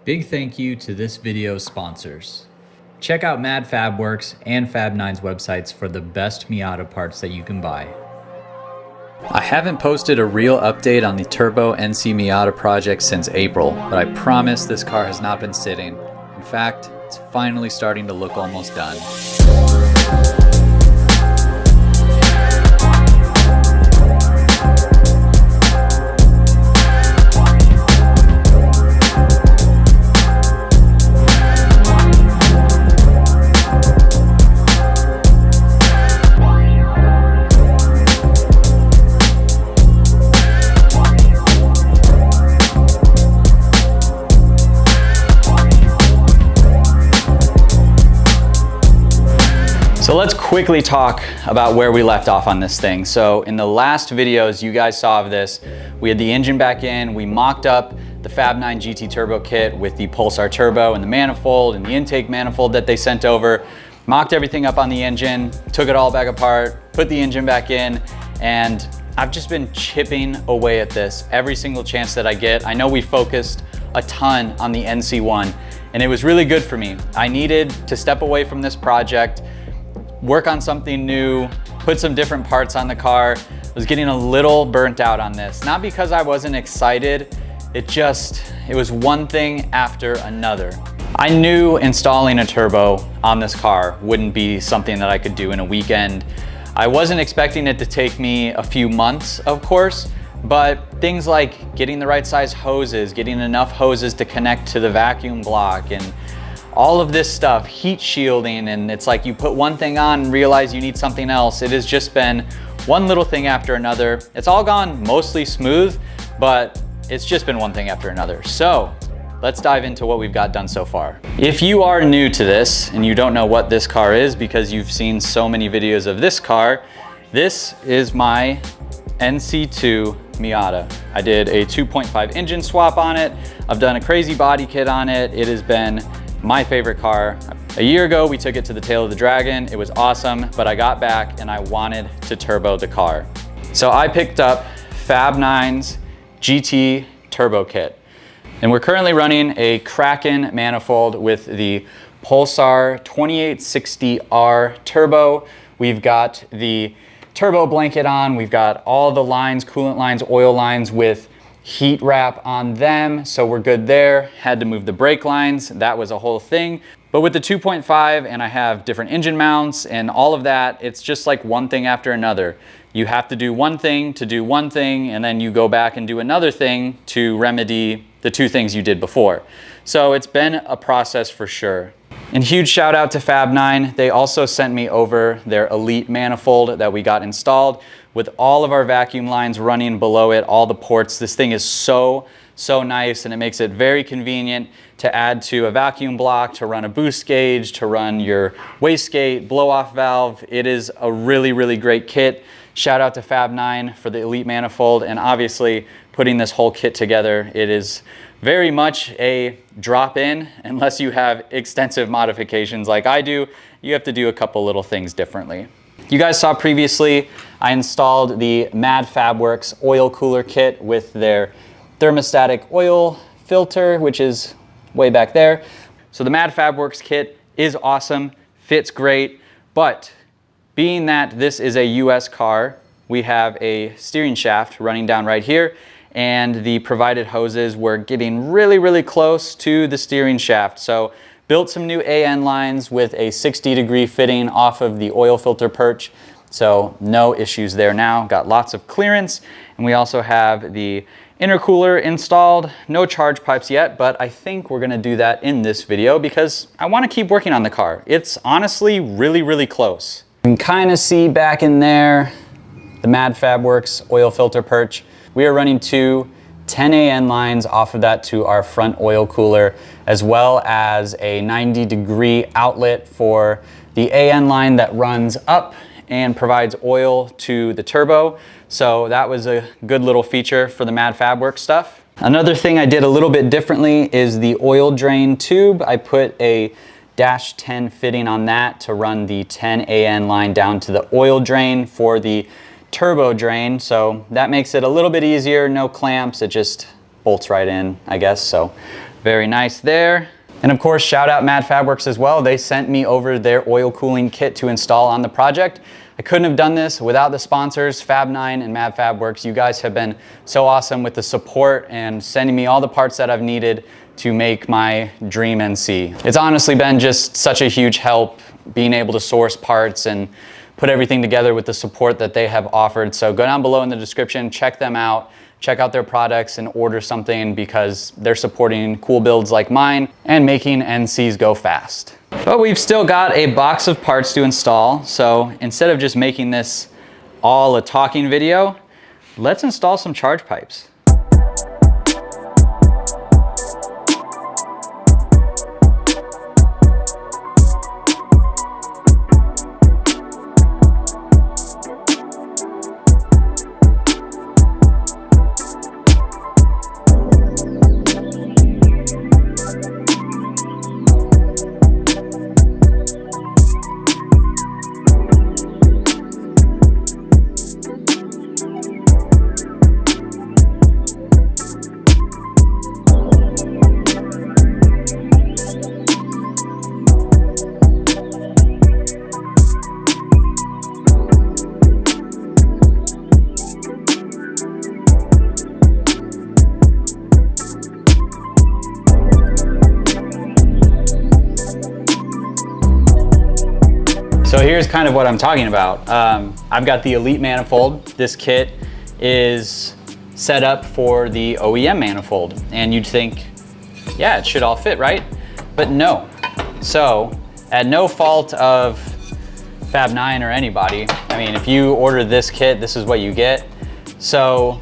Big thank you to this video's sponsors. Check out Mad Fabworx and Fab9's websites for the best Miata parts that you can buy. I haven't posted a real update on the Turbo NC Miata project since April, but I promise this car has not been sitting. In fact, it's finally starting to look almost done. So let's quickly talk about where we left off on this thing. So in the last videos you guys saw of this, we had the engine back in, we mocked up the Fab9 GT turbo kit with the Pulsar turbo and the manifold and the intake manifold that they sent over, mocked everything up on the engine, took it all back apart, put the engine back in, and I've just been chipping away at this every single chance that I get. I know we focused a ton on the NC1 and it was really good for me. I needed to step away from this project, work on something new, put some different parts on the car. I was getting a little burnt out on this. Not because I wasn't excited, it was one thing after another. I knew installing a turbo on this car wouldn't be something that I could do in a weekend. I wasn't expecting it to take me a few months, of course, but things like getting the right size hoses, getting enough hoses to connect to the vacuum block, and all of this stuff, heat shielding, and it's like you put one thing on and realize you need something else. It has just been one little thing after another. It's all gone mostly smooth, but it's just been one thing after another. So let's dive into what we've got done so far. If you are new to this and you don't know what this car is because you've seen so many videos of this car, this is my NC2 Miata. I did a 2.5 engine swap on it. I've done a crazy body kit on it. It has been my favorite car. A year ago, we took it to the Tail of the Dragon. It was awesome, but I got back and I wanted to turbo the car. So I picked up Fab9's GT turbo kit. And we're currently running a Kraken manifold with the Pulsar 2860R turbo. We've got the turbo blanket on. We've got all the lines, coolant lines, oil lines with heat wrap on them, so we're good there. Had to move the brake lines, that was a whole thing. But with the 2.5 and I have different engine mounts and all of that, it's just like one thing after another. You have to do one thing to do one thing, and then you go back and do another thing to remedy the two things you did before. So it's been a process for sure. And huge shout out to Fab9. They also sent me over their Elite manifold that we got installed with all of our vacuum lines running below it, all the ports. This thing is so nice, and it makes it very convenient to add to a vacuum block, to run a boost gauge, to run your wastegate, blow-off valve. It is a really great kit. Shout out to Fab9 for the Elite manifold, and obviously putting this whole kit together. It is very much a drop-in unless you have extensive modifications like I do. You have to do a couple little things differently. You guys saw previously, I installed the Mad Fabworx oil cooler kit with their thermostatic oil filter, which is way back there. So the Mad Fabworx kit is awesome, fits great, but being that this is a US car, we have a steering shaft running down right here, and the provided hoses were getting really close to the steering shaft. So built some new AN lines with a 60-degree fitting off of the oil filter perch. So no issues there now, got lots of clearance. And we also have the intercooler installed. No charge pipes yet, but I think we're gonna do that in this video because I wanna keep working on the car. It's honestly really close. You can kind of see back in there, the Mad Fabworx oil filter perch. We are running two 10 AN lines off of that to our front oil cooler, as well as a 90-degree outlet for the AN line that runs up and provides oil to the turbo. So that was a good little feature for the Mad Fabworx stuff. Another thing I did a little bit differently is the oil drain tube. I put a -10 fitting on that to run the 10 AN line down to the oil drain for the turbo drain. So that makes it a little bit easier, no clamps, it just bolts right in, I guess. So Very nice there. And of course, shout out Mad Fabworx as well. They sent me over their oil cooling kit to install on the project. I couldn't have done this without the sponsors, Fab9 and Mad Fabworx. You guys have been so awesome with the support and sending me all the parts that I've needed to make my dream NC. It's honestly been just such a huge help being able to source parts and put everything together with the support that they have offered. So go down below in the description, check them out. Check out their products and order something because they're supporting cool builds like mine and making NCs go fast. But we've still got a box of parts to install. So instead of just making this all a talking video, let's install some charge pipes. So here's kind of what I'm talking about. I've got the Elite manifold. This kit is set up for the OEM manifold. And you'd think, yeah, it should all fit, right? But no. So at no fault of Fab9 or anybody, I mean, if you order this kit, this is what you get. So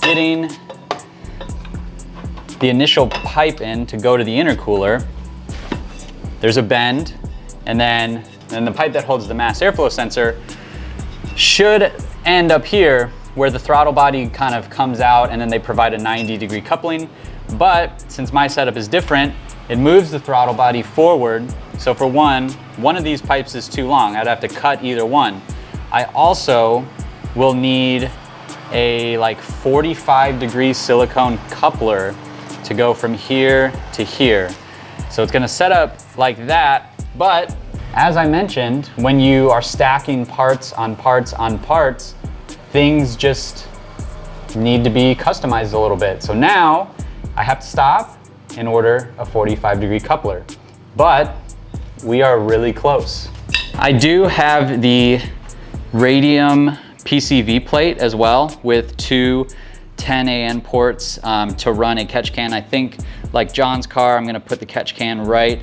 getting the initial pipe in to go to the intercooler, there's a bend, and then the pipe that holds the mass airflow sensor should end up here where the throttle body kind of comes out, and then they provide a 90-degree coupling. But since my setup is different, it moves the throttle body forward. So for one of these pipes is too long. I'd have to cut either one. I also will need a like 45-degree silicone coupler to go from here to here. So it's gonna set up like that, but as I mentioned, when you are stacking parts on parts on parts, things just need to be customized a little bit. So now I have to stop and order a 45-degree coupler, but we are really close. I do have the radium PCV plate as well with two 10AN ports to run a catch can. I think like John's car, I'm gonna put the catch can right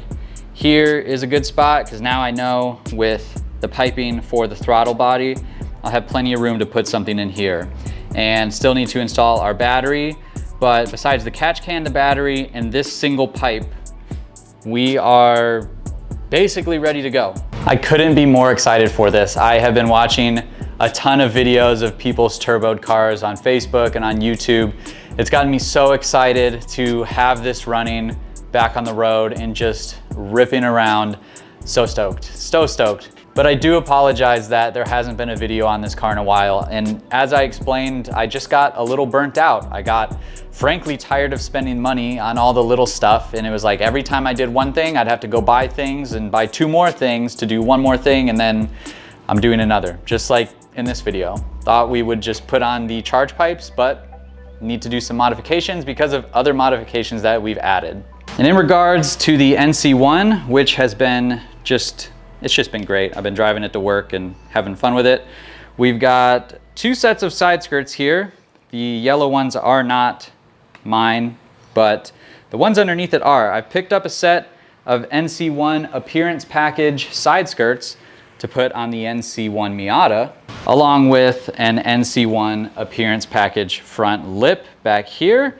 here is a good spot because now I know with the piping for the throttle body, I'll have plenty of room to put something in here. And still need to install our battery, but besides the catch can, the battery, and this single pipe, we are basically ready to go. I couldn't be more excited for this. I have been watching a ton of videos of people's turboed cars on Facebook and on YouTube. It's gotten me so excited to have this running back on the road and just ripping around. So stoked, so stoked. But I do apologize that there hasn't been a video on this car in a while. And as I explained, I just got a little burnt out. I got frankly tired of spending money on all the little stuff. And it was like every time I did one thing, I'd have to go buy things and buy two more things to do one more thing. And then I'm doing another, just like in this video. Thought we would just put on the charge pipes, but need to do some modifications because of other modifications that we've added. And in regards to the NC1, which has been it's just been great. I've been driving it to work and having fun with it. We've got two sets of side skirts here. The yellow ones are not mine, but the ones underneath it are. I've picked up a set of NC1 appearance package side skirts to put on the NC1 Miata, along with an NC1 appearance package front lip back here.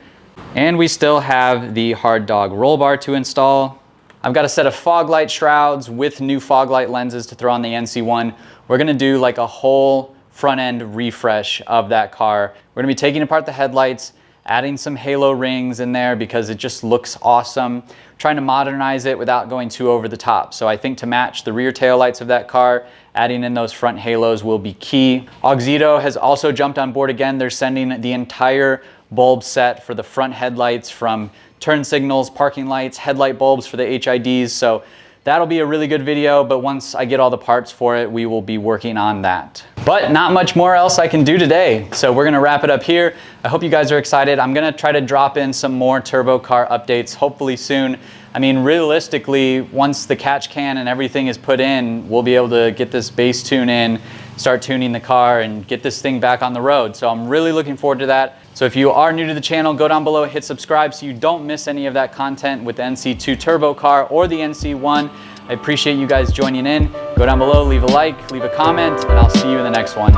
And we still have the hard dog roll bar to install. I've got a set of fog light shrouds with new fog light lenses to throw on the NC1. We're gonna do like a whole front end refresh of that car. We're gonna be taking apart the headlights, adding some halo rings in there because it just looks awesome. Trying to modernize it without going too over the top. So I think to match the rear tail lights of that car, adding in those front halos will be key. Auxito has also jumped on board again. They're sending the entire bulb set for the front headlights from turn signals, parking lights, headlight bulbs for the HIDs. So that'll be a really good video, but once I get all the parts for it, we will be working on that. But not much more else I can do today. So we're gonna wrap it up here. I hope you guys are excited. I'm gonna try to drop in some more turbo car updates, hopefully soon. I mean, realistically, once the catch can and everything is put in, we'll be able to get this base tune in, start tuning the car and get this thing back on the road. So I'm really looking forward to that. So if you are new to the channel, go down below, hit subscribe so you don't miss any of that content with the NC2 turbo car or the NC1. I appreciate you guys joining in. Go down below, leave a like, leave a comment, and I'll see you in the next one.